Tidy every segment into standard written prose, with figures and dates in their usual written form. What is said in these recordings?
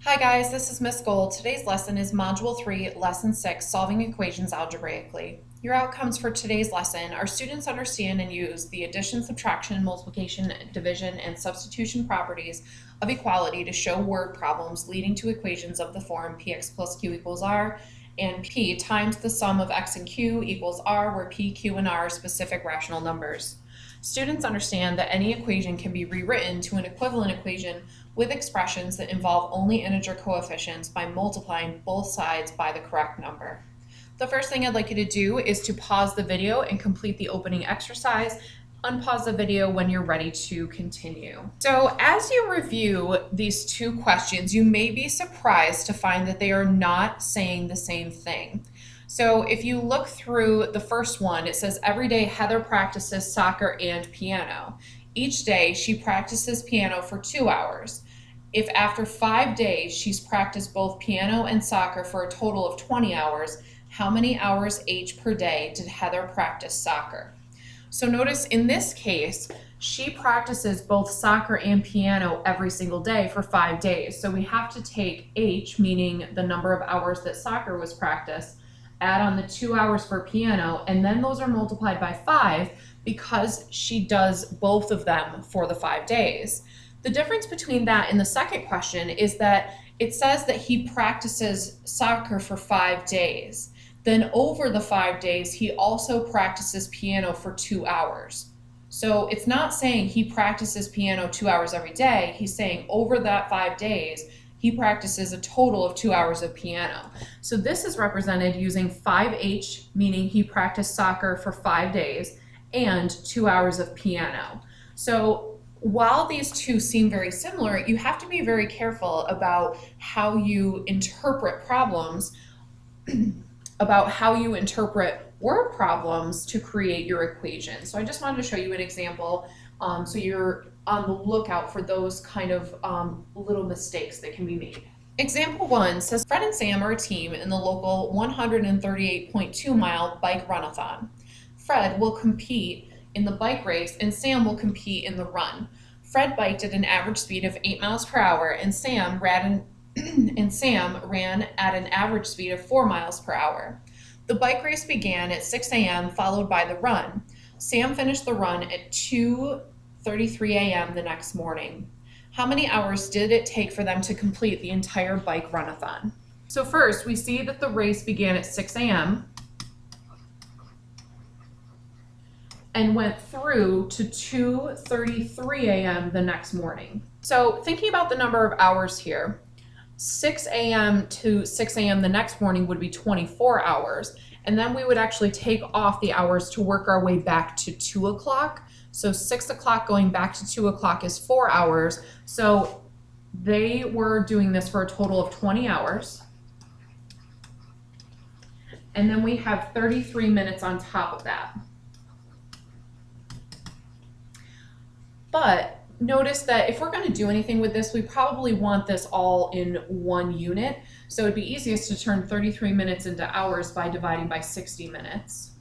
Hi guys, this is Miss Gold. Today's lesson is Module 3, Lesson 6, Solving Equations Algebraically. Your outcomes for today's lesson are students understand and use the addition, subtraction, multiplication, division, and substitution properties of equality to show word problems leading to equations of the form px plus q equals r and p times the sum of x and q equals r, where p, q, and r are specific rational numbers. Students understand that any equation can be rewritten to an equivalent equation with expressions that involve only integer coefficients by multiplying both sides by the correct number. The first thing I'd like you to do is to pause the video and complete the opening exercise. Unpause the video when you're ready to continue. So as you review these two questions, you may be surprised to find that they are not saying the same thing. So if you look through the first one, it says every day Heather practices soccer and piano. Each day she practices piano for 2 hours. If after 5 days she's practiced both piano and soccer for a total of 20 hours, how many hours each per day did Heather practice soccer? So notice in this case, she practices both soccer and piano every single day for 5 days. So we have to take H, meaning the number of hours that soccer was practiced, add on the 2 hours for piano, and then those are multiplied by 5 because she does both of them for the 5 days. The difference between that and the second question is that it says that he practices soccer for 5 days. Then over the 5 days, he also practices piano for 2 hours. So it's not saying he practices piano 2 hours every day. He's saying over that 5 days, he practices a total of 2 hours of piano. So this is represented using 5H, meaning he practiced soccer for 5 days, and 2 hours of piano. So while these two seem very similar, you have to be very careful about how you interpret problems, about how you interpret word problems to create your equation. So I just wanted to show you an example so you're on the lookout for those kind of little mistakes that can be made. Example 1 says Fred and Sam are a team in the local 138.2 mile bike runathon. Fred will compete in the bike race and Sam will compete in the run. Fred biked at an average speed of 8 miles per hour and Sam ran at an average speed of 4 miles per hour. The bike race began at 6 a.m. followed by the run. Sam finished the run at 2:33 a.m. the next morning. How many hours did it take for them to complete the entire bike runathon? So first, we see that the race began at 6 a.m. and went through to 2:33 a.m. the next morning. So thinking about the number of hours here, 6 a.m. to 6 a.m. the next morning would be 24 hours. And then we would actually take off the hours to work our way back to 2 o'clock. So 6 o'clock going back to 2 o'clock is 4 hours. So they were doing this for a total of 20 hours. And then we have 33 minutes on top of that. But notice that if we're going to do anything with this, we probably want this all in one unit. So it'd be easiest to turn 33 minutes into hours by dividing by 60 minutes.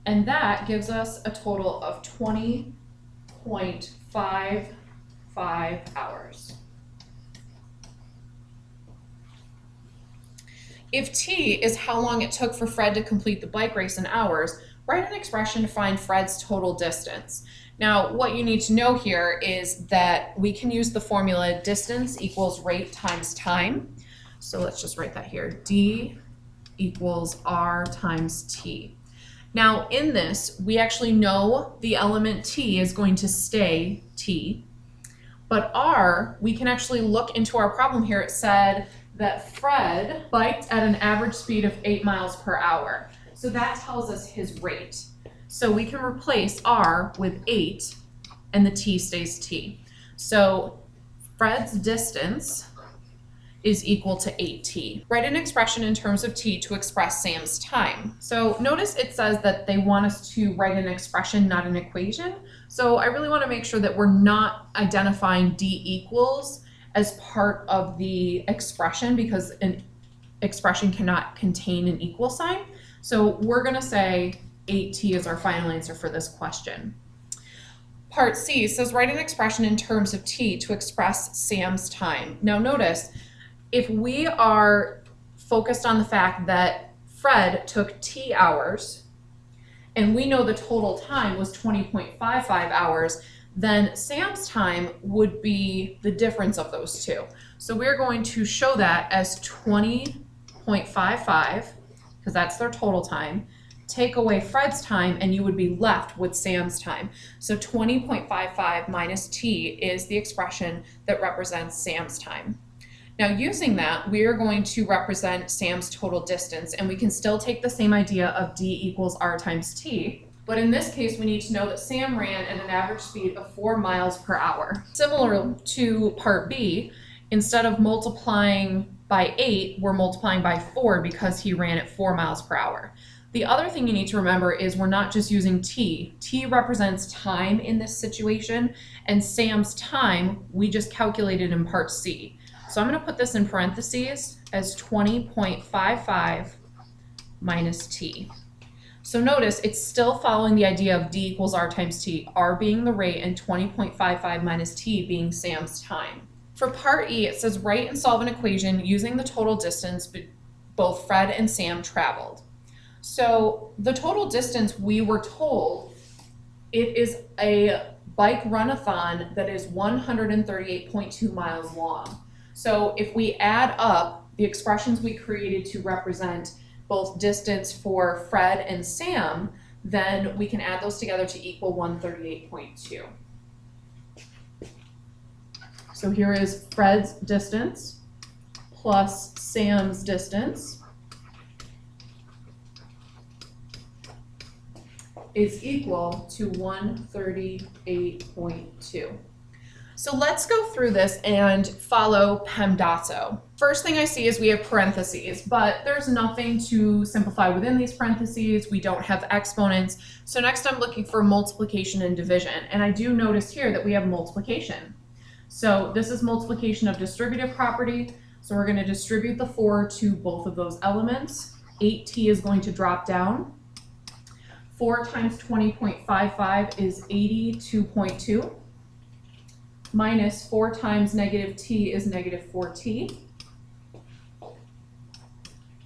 And that gives us a total of 20.55 hours. If T is how long it took for Fred to complete the bike race in hours, write an expression to find Fred's total distance. Now, what you need to know here is that we can use the formula distance equals rate times time. So let's just write that here. D equals R times T. Now, in this, we actually know the element T is going to stay T. But R, we can actually look into our problem here. It said that Fred biked at an average speed of 8 miles per hour. So that tells us his rate. So we can replace R with 8 and the T stays T. So Fred's distance is equal to 8T. Write an expression in terms of T to express Sam's time. So notice it says that they want us to write an expression, not an equation. So I really want to make sure that we're not identifying D equals as part of the expression because an expression cannot contain an equal sign. So we're going to say 8T is our final answer for this question. Part C says write an expression in terms of t to express Sam's time. Now notice, if we are focused on the fact that Fred took t hours and we know the total time was 20.55 hours, then Sam's time would be the difference of those two. So we're going to show that as 20.55, because that's their total time. Take away Fred's time and you would be left with Sam's time. So 20.55 minus t is the expression that represents Sam's time. Now using that, we are going to represent Sam's total distance, and we can still take the same idea of d equals r times t, but in this case we need to know that Sam ran at an average speed of 4 miles per hour. Similar to part B, instead of multiplying by 8, we're multiplying by 4 because he ran at 4 miles per hour. The other thing you need to remember is we're not just using t. T represents time in this situation, and Sam's time we just calculated in part C. So I'm going to put this in parentheses as 20.55 minus t. So notice it's still following the idea of d equals r times t, r being the rate and 20.55 minus t being Sam's time. For part E, it says write and solve an equation using the total distance both Fred and Sam traveled. So the total distance, we were told it is a bike run-a-thon that is 138.2 miles long. So if we add up the expressions we created to represent both distance for Fred and Sam, then we can add those together to equal 138.2. So here is Fred's distance plus Sam's distance is equal to 138.2. So let's go through this and follow PEMDASO. First thing I see is we have parentheses, but there's nothing to simplify within these parentheses. We don't have exponents. So next I'm looking for multiplication and division. And I do notice here that we have multiplication. So this is multiplication of distributive property. So we're going to distribute the 4 to both of those elements. 8t is going to drop down. 4 times 20.55 is 82.2. Minus 4 times negative t is negative 4t,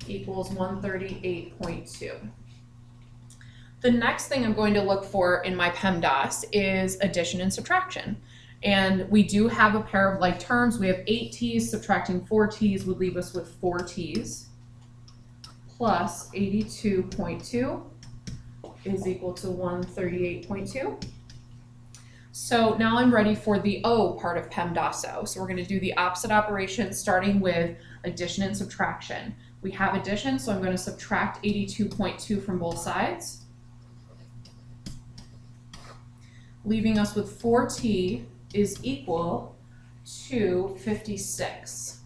equals 138.2. The next thing I'm going to look for in my PEMDAS is addition and subtraction. And we do have a pair of like terms. We have 8t's, subtracting 4t's would leave us with 4t's, plus 82.2 is equal to 138.2. So now I'm ready for the O part of PEMDASO. So we're going to do the opposite operation starting with addition and subtraction. We have addition, so I'm going to subtract 82.2 from both sides, leaving us with 4t is equal to 56.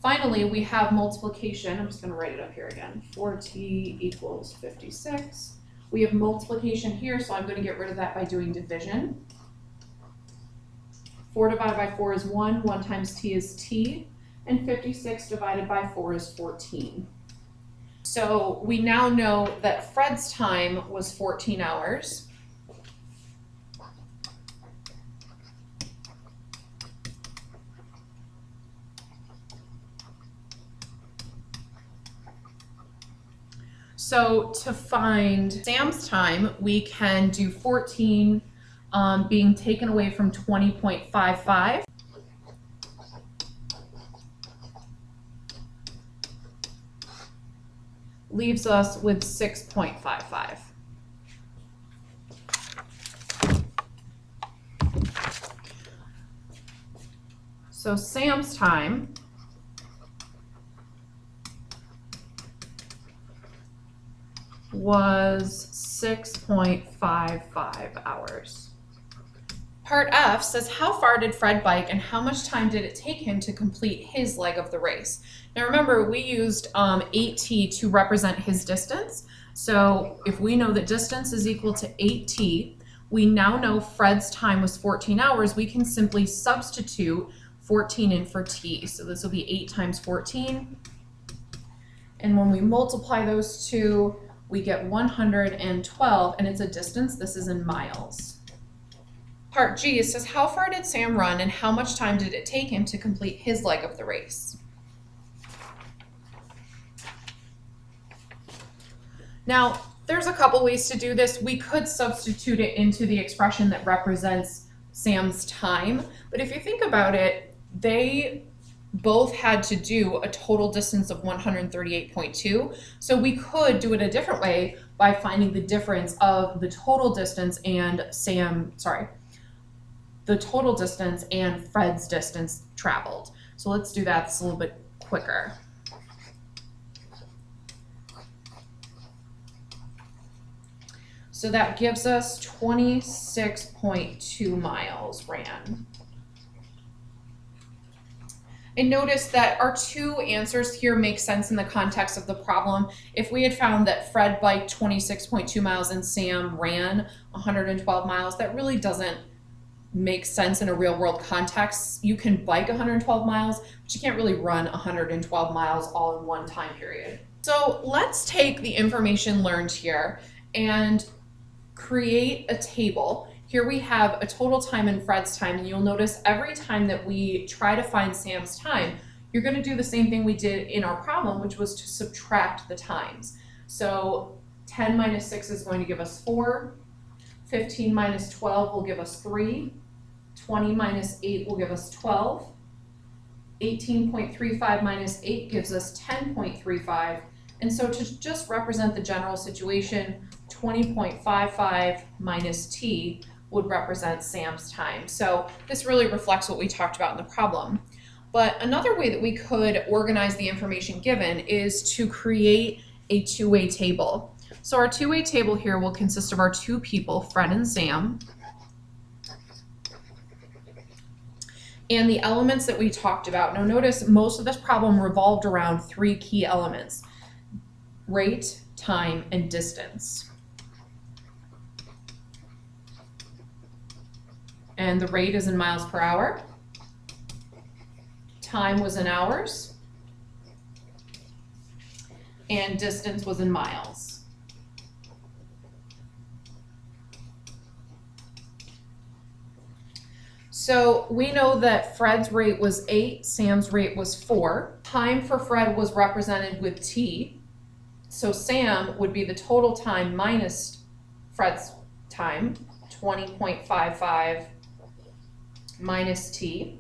Finally, we have multiplication. I'm just going to write it up here again. 4t equals 56. We have multiplication here, so I'm going to get rid of that by doing division. 4 divided by 4 is 1, 1 times t is t, and 56 divided by 4 is 14. So we now know that Fred's time was 14 hours. So to find Sam's time, we can do 14 being taken away from 20.55. Leaves us with 6.55. So Sam's time was 6.55 hours. Part F says, how far did Fred bike and how much time did it take him to complete his leg of the race? Now remember, we used 8t to represent his distance. So if we know that distance is equal to 8t, we now know Fred's time was 14 hours. We can simply substitute 14 in for t. So this will be 8 times 14. And when we multiply those two, we get 112, and it's a distance. This is in miles. Part G says, how far did Sam run and how much time did it take him to complete his leg of the race? Now, there's a couple ways to do this. We could substitute it into the expression that represents Sam's time, but if you think about it, they both had to do a total distance of 138.2. So we could do it a different way by finding the difference of the total distance and the total distance and Fred's distance traveled. So let's do that. It's a little bit quicker. So that gives us 26.2 miles ran. And notice that our two answers here make sense in the context of the problem. If we had found that Fred biked 26.2 miles and Sam ran 112 miles, that really doesn't make sense in a real world context. You can bike 112 miles, but you can't really run 112 miles all in one time period. So let's take the information learned here and create a table. Here we have a total time and Fred's time, and you'll notice every time that we try to find Sam's time, you're going to do the same thing we did in our problem, which was to subtract the times. So 10 minus 6 is going to give us 4, 15 minus 12 will give us 3, 20 minus 8 will give us 12, 18.35 minus 8 gives us 10.35, and so to just represent the general situation, 20.55 minus t would represent Sam's time. So this really reflects what we talked about in the problem. But another way that we could organize the information given is to create a two-way table. So our two-way table here will consist of our two people, Fred and Sam, and the elements that we talked about. Now notice most of this problem revolved around three key elements: rate, time, and distance. And the rate is in miles per hour. Time was in hours. And distance was in miles. So we know that Fred's rate was 8, Sam's rate was 4. Time for Fred was represented with t. So Sam would be the total time minus Fred's time, 20.55 minus t,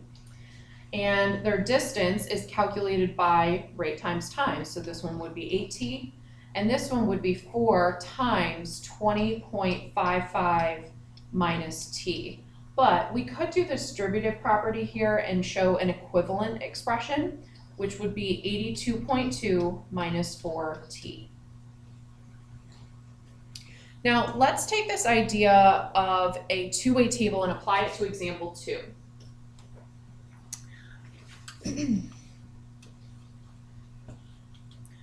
and their distance is calculated by rate times time. So this one would be 8t, and this one would be 4 times 20.55 minus t. But we could do the distributive property here and show an equivalent expression, which would be 82.2 minus 4t. Now let's take this idea of a two-way table and apply it to example 2.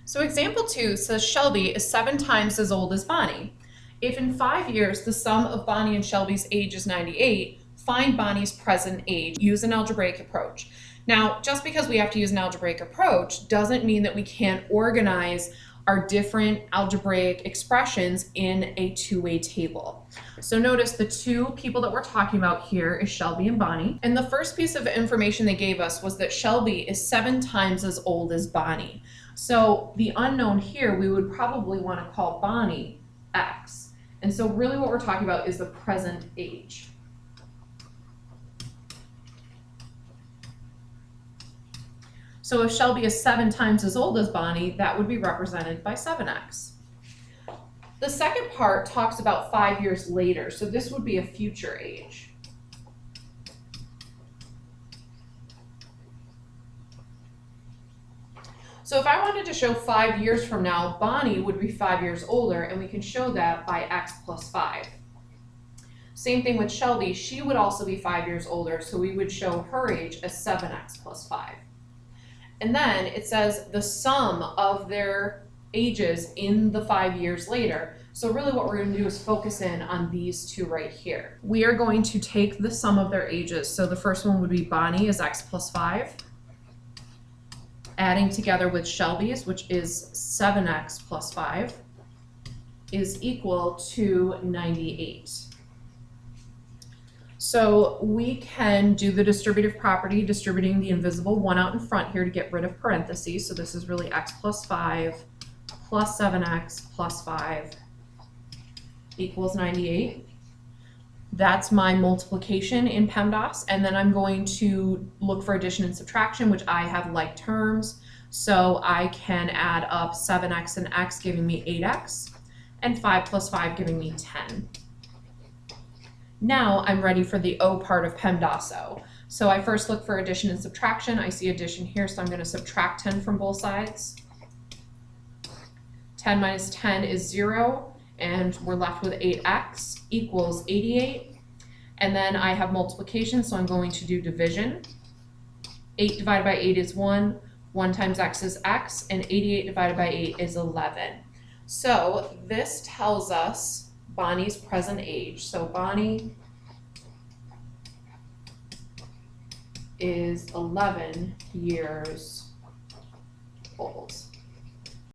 So example 2 says Shelby is 7 times as old as Bonnie. If in 5 years the sum of Bonnie and Shelby's age is 98, find Bonnie's present age. Use an algebraic approach. Now, just because we have to use an algebraic approach doesn't mean that we can't organize our different algebraic expressions in a two-way table. So notice the two people that we're talking about here is Shelby and Bonnie. And the first piece of information they gave us was that Shelby is 7 times as old as Bonnie. So the unknown here, we would probably want to call Bonnie X. And so really what we're talking about is the present age. So if Shelby is 7 times as old as Bonnie, that would be represented by 7x. The second part talks about 5 years later, so this would be a future age. So if I wanted to show 5 years from now, Bonnie would be 5 years older, and we can show that by x plus 5. Same thing with Shelby, she would also be 5 years older, so we would show her age as 7x plus 5. And then it says the sum of their ages in the 5 years later. So really what we're going to do is focus in on these two right here. We are going to take the sum of their ages. So the first one would be Bonnie is x plus 5, adding together with Shelby's, which is 7x plus 5, is equal to 98. So we can do the distributive property, distributing the invisible 1 out in front here to get rid of parentheses. So this is really x plus 5 plus 7x plus 5 equals 98. That's my multiplication in PEMDAS, and then I'm going to look for addition and subtraction, which I have like terms. So I can add up 7x and x, giving me 8x, and 5 plus 5 giving me 10. Now I'm ready for the O part of PEMDAS-O. So I first look for addition and subtraction. I see addition here, so I'm going to subtract 10 from both sides. 10 minus 10 is 0, and we're left with 8x equals 88. And then I have multiplication, so I'm going to do division. 8 divided by 8 is 1. 1 times x is x, and 88 divided by 8 is 11. So this tells us Bonnie's present age. So Bonnie is 11 years old.